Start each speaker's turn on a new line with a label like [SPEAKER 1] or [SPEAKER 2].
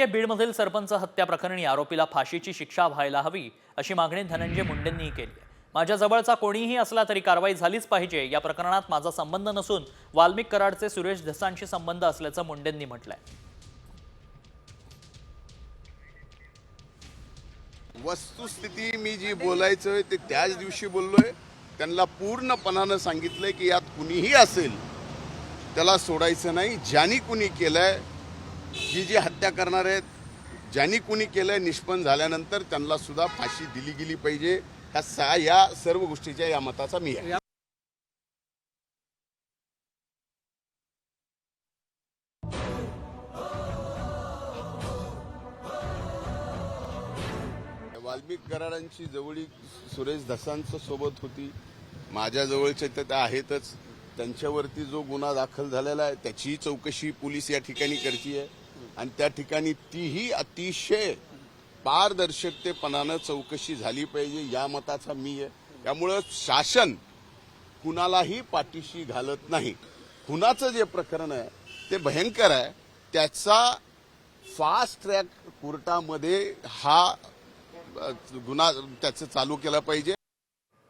[SPEAKER 1] बीडमधील सरपंच हत्या प्रकरणी आरोपीला फाशीची शिक्षा व्हायला हवी अशी मागणी धनंजय मुंडेंनी केली आहे। माझ्या जवळचा कोणीही असला तरी कारवाई झालीच पाहिजे। या प्रकरणात माझा संबंध नसून वाल्मिक कराडचे सुरेश धसांशी संबंध असल्याचं मुंडेंनी म्हटलंय।
[SPEAKER 2] वस्तुस्थिती मी जी बोलायचं ते त्याच दिवशी बोललोय। त्यांना पूर्णपणाने सांगितलंय की यात कुणीही असेल त्याला सोडायचं नाही। ज्यांनी कुणी केलंय, ही जी हत्या करणार आहेत, ज्यांनी कुणी केलंय, निष्पन्न झाल्यानंतर त्यांना सुद्धा फाशी दिली गेली पाहिजे। या सर्व गोष्टीच्या या मताचा मी आहे। वाल्मिक कराडांची जवळीक सुरेश धसांच्या सोबत होती। माझ्या जवळचे ते आहेतच। त्यांच्यावरती जो गुन्हा दाखल झालेला आहे त्याची चौकशी पोलीस या ठिकाणी करते आणि त्या ठिकाणी तीही अतिशय पारदर्शकतेपणाने चौकशी झाली पाहिजे या मताचा मी आहे। त्यामुळे शासन कुणालाही पाठीशी घालत नाही। खुनाचं जे प्रकरण आहे ते भयंकर आहे। त्याचा फास्ट ट्रॅक कोर्टामध्ये हा गुन्हा त्याचं चालू केला पाहिजे